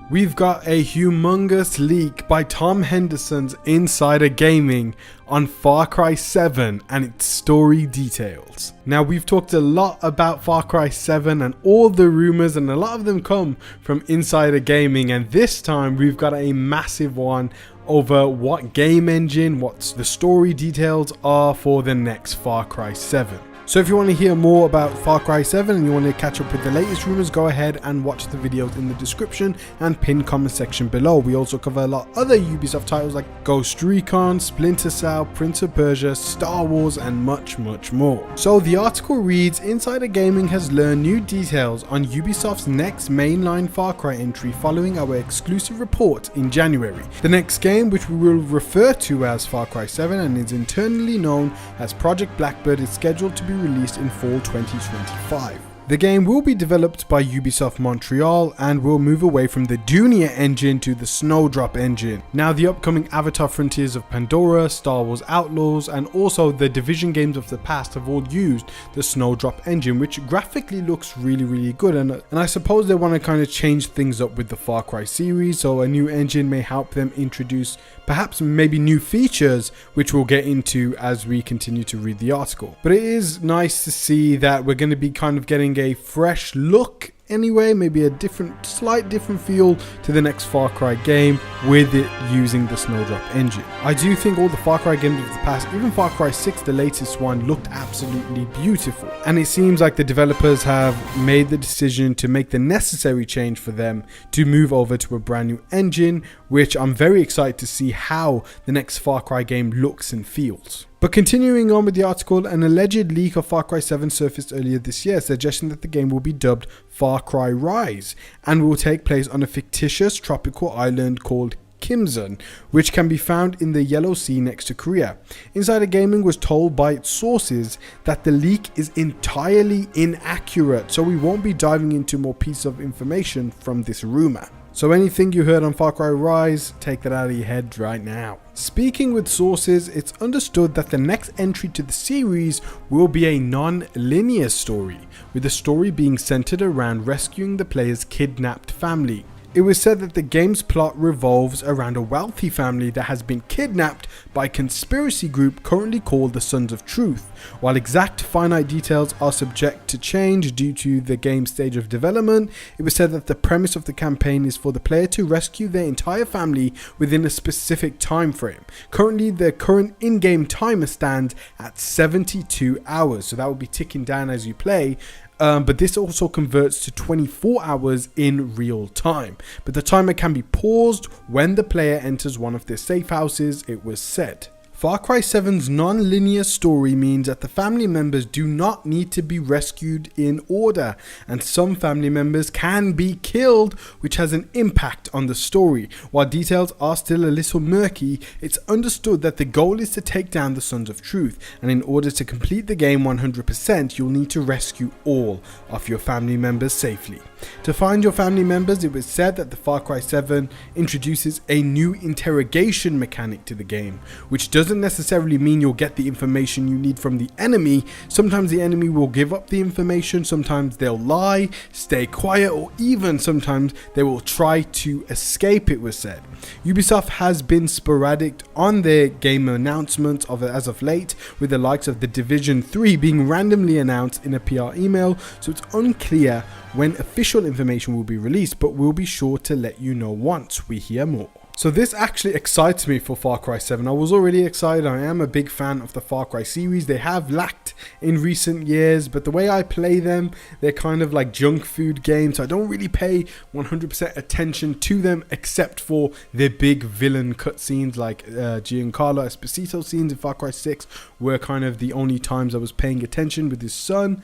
We've got a humongous leak by Tom Henderson's Insider Gaming on Far Cry 7 and its story details. Now, we've talked a lot about Far Cry 7 and all the rumors, and a lot of them come from Insider Gaming, and this time we've got a massive one over what game engine, what the story details are for the next Far Cry 7. So if you want to hear more about Far Cry 7 and you want to catch up with the latest rumors, go ahead and watch the videos in the description and pinned comment section below. We also cover a lot of other Ubisoft titles like Ghost Recon, Splinter Cell, Prince of Persia, Star Wars, and much more. So the article reads, Insider Gaming has learned new details on Ubisoft's next mainline Far Cry entry following our exclusive report in January. The next game, which we will refer to as Far Cry 7 and is internally known as Project Blackbird, is scheduled to be released in fall 2025. The game will be developed by Ubisoft Montreal and will move away from the Dunia engine to the Snowdrop engine. Now, the upcoming Avatar Frontiers of Pandora, Star Wars Outlaws, and also the Division games of the past have all used the Snowdrop engine, which graphically looks really good, and I suppose they want to kind of change things up with the Far Cry series, so a new engine may help them introduce perhaps maybe new features, which we'll get into as we continue to read the article. But it is nice to see that we're going to be kind of getting a fresh look anyway, maybe a slight different feel to the next Far Cry game with it using the Snowdrop engine. I do think all the Far Cry games of the past, even Far Cry 6, the latest one, looked absolutely beautiful. And it seems like the developers have made the decision to make the necessary change for them to move over to a brand new engine, which I'm very excited to see how the next Far Cry game looks and feels. But continuing on with the article, an alleged leak of Far Cry 7 surfaced earlier this year, suggesting that the game will be dubbed Far Cry Rise and will take place on a fictitious tropical island called Kimzon, which can be found in the Yellow Sea next to Korea. Insider Gaming was told by its sources that the leak is entirely inaccurate, so we won't be diving into more pieces of information from this rumor. So anything you heard on Far Cry Rise, take that out of your head right now. Speaking with sources, it's understood that the next entry to the series will be a non-linear story, with the story being centered around rescuing the player's kidnapped family. It was said that the game's plot revolves around a wealthy family that has been kidnapped by a conspiracy group currently called the Sons of Truth. While exact finite details are subject to change due to the game's stage of development, it was said that the premise of the campaign is for the player to rescue their entire family within a specific time frame. Currently, the current in-game timer stands at 72 hours, so that will be ticking down as you play. But this also converts to 24 hours in real time. But the timer can be paused when the player enters one of their safe houses, it was said. Far Cry 7's non-linear story means that the family members do not need to be rescued in order, and some family members can be killed, which has an impact on the story. While details are still a little murky, it's understood that the goal is to take down the Sons of Truth, and in order to complete the game 100%, you'll need to rescue all of your family members safely. To find your family members, it was said that the Far Cry 7 introduces a new interrogation mechanic to the game, which doesn't necessarily mean you'll get the information you need from the enemy. Sometimes the enemy will give up the information, sometimes they'll lie, stay quiet, or even sometimes they will try to escape, it was said. Ubisoft has been sporadic on their game announcements as of late, with the likes of The Division 3 being randomly announced in a PR email, so it's unclear when official information will be released, but we'll be sure to let you know once we hear more. So this actually excites me for Far Cry 7. I was already excited. I am a big fan of the Far Cry series. They have lacked in recent years, but the way I play them, they're kind of like junk food games. So I don't really pay 100% attention to them, except for their big villain cutscenes like Giancarlo Esposito scenes in Far Cry 6 were kind of the only times I was paying attention with his son.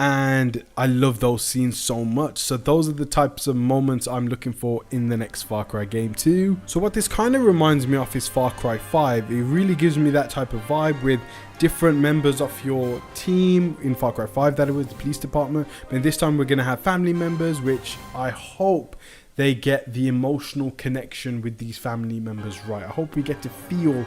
And I love those scenes so much. So those are the types of moments I'm looking for in the next Far Cry game too. So what this kind of reminds me of is Far Cry 5. It really gives me that type of vibe with different members of your team. In Far Cry 5, that it was the police department. But this time we're going to have family members, which I hope they get the emotional connection with these family members right. I hope we get to feel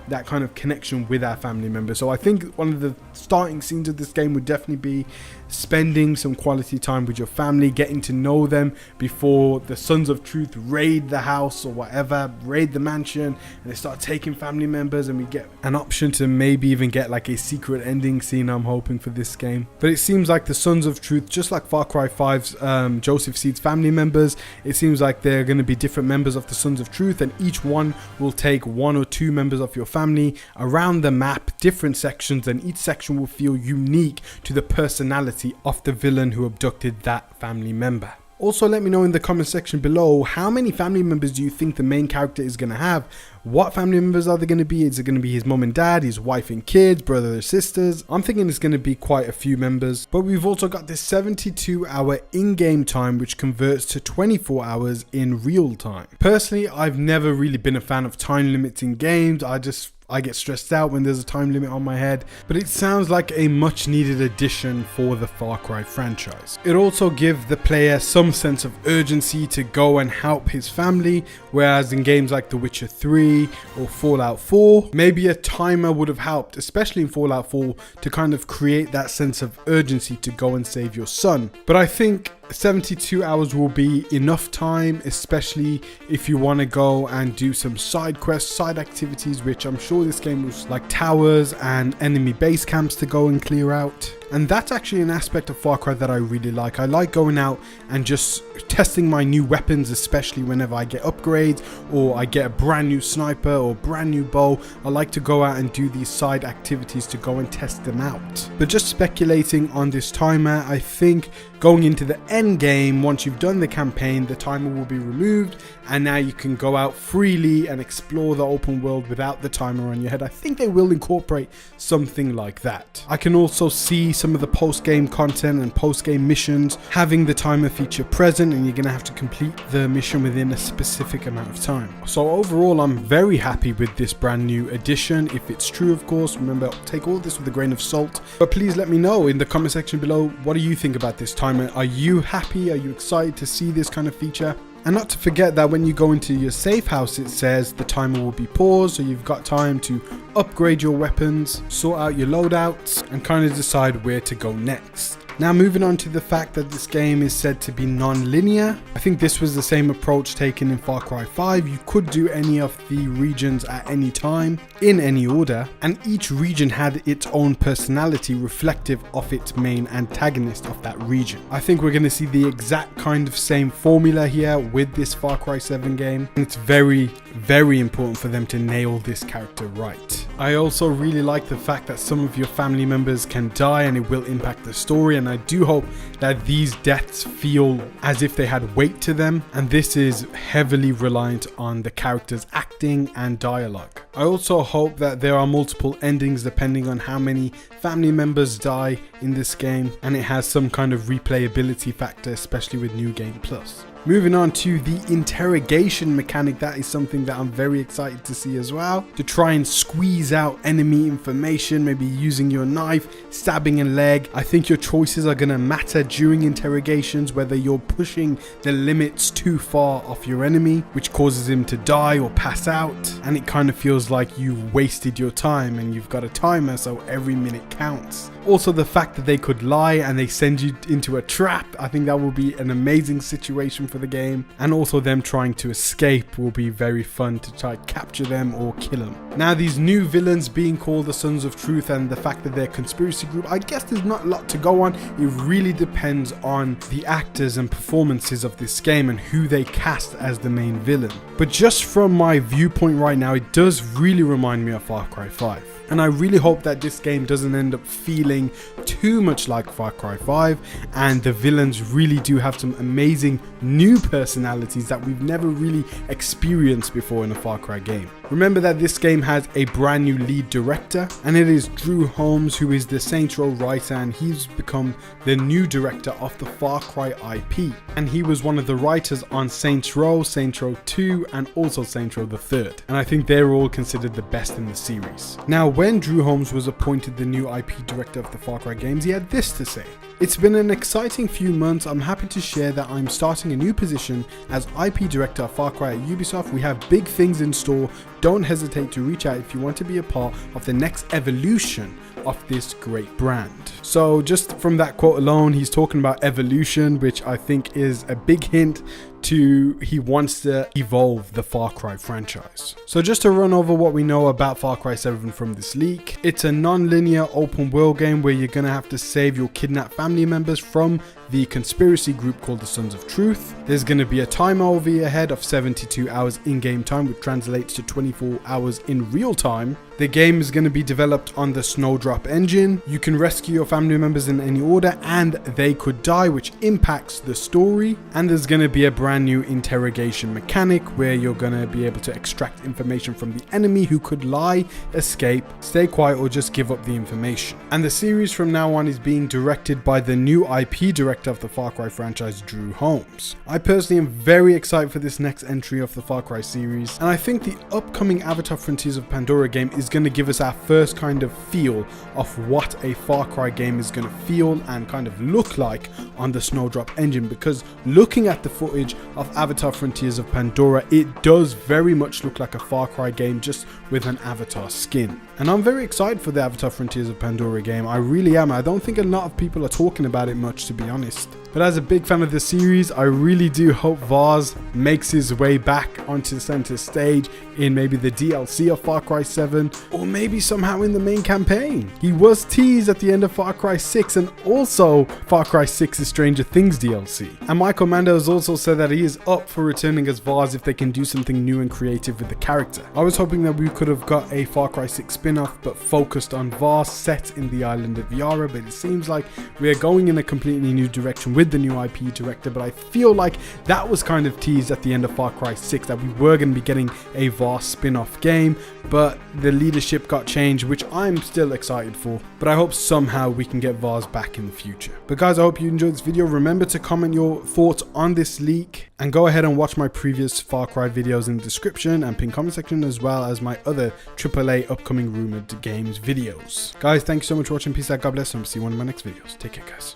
that kind of connection with our family members. So I think one of the starting scenes of this game would definitely be spending some quality time with your family, getting to know them before the Sons of Truth raid the house or whatever, raid the mansion, and they start taking family members, and we get an option to maybe even get like a secret ending scene, I'm hoping, for this game. But it seems like the Sons of Truth, just like Far Cry 5's Joseph Seed's family members, it seems like they're going to be different members of the Sons of Truth, and each one will take 1 or 2 members of your family around the map, different sections, and each section will feel unique to the personality of the villain who abducted that family member. Also, let me know in the comment section below, how many family members do you think the main character is going to have? What family members are they going to be? Is it going to be his mom and dad, his wife and kids, brothers and sisters? I'm thinking it's going to be quite a few members. But we've also got this 72-hour in-game time, which converts to 24 hours in real time. Personally, I've never really been a fan of time limits in games. I get stressed out when there's a time limit on my head, but it sounds like a much needed addition for the Far Cry franchise. It also gives the player some sense of urgency to go and help his family, whereas in games like The Witcher 3 or Fallout 4, maybe a timer would have helped, especially in Fallout 4, to kind of create that sense of urgency to go and save your son. But I think 72 hours will be enough time, especially if you want to go and do some side quests, side activities, which I'm sure this game was like towers and enemy base camps to go and clear out. And that's actually an aspect of Far Cry that I really like. I like going out and just testing my new weapons, especially whenever I get upgrades or I get a brand new sniper or brand new bow. I like to go out and do these side activities to go and test them out. But just speculating on this timer, I think going into the end game, once you've done the campaign, the timer will be removed and now you can go out freely and explore the open world without the timer on your head. I think they will incorporate something like that. I can also see some of the post-game content and post-game missions having the timer feature present, and you're going to have to complete the mission within a specific amount of time. So overall, I'm very happy with this brand new addition. If it's true, of course, remember, take all this with a grain of salt. But please let me know in the comment section below, what do you think about this timer? Are you happy? Are you excited to see this kind of feature? And not to forget that when you go into your safe house, it says the timer will be paused, so you've got time to upgrade your weapons, sort out your loadouts, and kind of decide where to go next. Now moving on to the fact that this game is said to be non-linear. I think this was the same approach taken in Far Cry 5. You could do any of the regions at any time, in any order, and each region had its own personality reflective of its main antagonist of that region. I think we're going to see the exact kind of same formula here with this Far Cry 7 game, and it's very, very important for them to nail this character right. I also really like the fact that some of your family members can die and it will impact the story, and I do hope that these deaths feel as if they had weight to them, and this is heavily reliant on the characters' acting and dialogue. I also hope that there are multiple endings depending on how many family members die in this game, and it has some kind of replayability factor, especially with New Game Plus. Moving on to the interrogation mechanic, that is something that I'm very excited to see as well. To try and squeeze out enemy information, maybe using your knife, stabbing a leg. I think your choices are going to matter during interrogations, whether you're pushing the limits too far off your enemy, which causes him to die or pass out. And it kind of feels like you've wasted your time and you've got a timer, so every minute counts. Also, the fact that they could lie and they send you into a trap, I think that will be an amazing situation for the game. And also them trying to escape will be very fun to try to capture them or kill them. Now, these new villains being called the Sons of Truth and the fact that they're a conspiracy group, I guess there's not a lot to go on. It really depends on the actors and performances of this game and who they cast as the main villain. But just from my viewpoint right now, it does really remind me of Far Cry 5. And I really hope that this game doesn't end up feeling too much like Far Cry 5 and the villains really do have some amazing new personalities that we've never really experienced before in a Far Cry game. Remember that this game has a brand new lead director, and it is Drew Holmes, who is the Saints Row writer, and he's become the new director of the Far Cry IP. And he was one of the writers on Saints Row 2, and also Saints Row the 3rd. And I think they're all considered the best in the series. Now, when Drew Holmes was appointed the new IP director of the Far Cry games, he had this to say: "It's been an exciting few months. I'm happy to share that I'm starting a new position as IP director of Far Cry at Ubisoft. We have big things in store. Don't hesitate to reach out if you want to be a part of the next evolution of this great brand. So just from that quote alone, he's talking about evolution, which I think is a big hint to he wants to evolve the Far Cry franchise. So just to run over what we know about Far Cry 7 from this leak, it's a non-linear open world game where you're going to have to save your kidnapped family members from the conspiracy group called the Sons of Truth. There's going to be a timer over your head of 72 hours in-game time, which translates to 24 hours in real time. The game is going to be developed on the Snowdrop engine. You can rescue your family members in any order and they could die, which impacts the story. And there's going to be a brand new interrogation mechanic where you're going to be able to extract information from the enemy who could lie, escape, stay quiet, or just give up the information. And the series from now on is being directed by the new IP director of the Far Cry franchise, Drew Holmes. I personally am very excited for this next entry of the Far Cry series, and I think the upcoming Avatar Frontiers of Pandora game is going to give us our first kind of feel of what a Far Cry game is going to feel and kind of look like on the Snowdrop engine, because looking at the footage of Avatar Frontiers of Pandora, it does very much look like a Far Cry game just with an Avatar skin. And I'm very excited for the Avatar Frontiers of Pandora game. I really am. I don't think a lot of people are talking about it much, to be honest. But as a big fan of the series, I really do hope Vaz makes his way back onto the center stage in maybe the DLC of Far Cry 7, or maybe somehow in the main campaign. He was teased at the end of Far Cry 6 and also Far Cry 6's Stranger Things DLC. And Michael Mando has also said that he is up for returning as Vaz if they can do something new and creative with the character. I was hoping that we could have got a Far Cry 6 spin-off but focused on Vaz set in the island of Yara, but it seems like we are going in a completely new direction with the new IP director. But I feel like that was kind of teased at the end of Far Cry 6 that we were going to be getting a Vaz spin-off game, but the leadership got changed, which I'm still excited for. But I hope somehow we can get Vaz back in the future. But guys, I hope you enjoyed this video. Remember to comment your thoughts on this leak, and go ahead and watch my previous Far Cry videos in the description and pin comment section, as well as my other AAA upcoming rumored games videos. Guys, thank you so much for watching. Peace out, God bless, and I'll see you in one of my next videos. Take care, guys.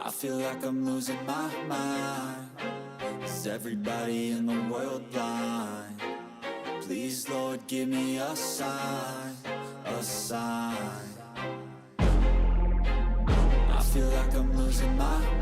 I feel like I'm losing my mind. Is everybody in the world blind? Please, Lord, give me a sign, a sign. I feel like I'm losing my mind.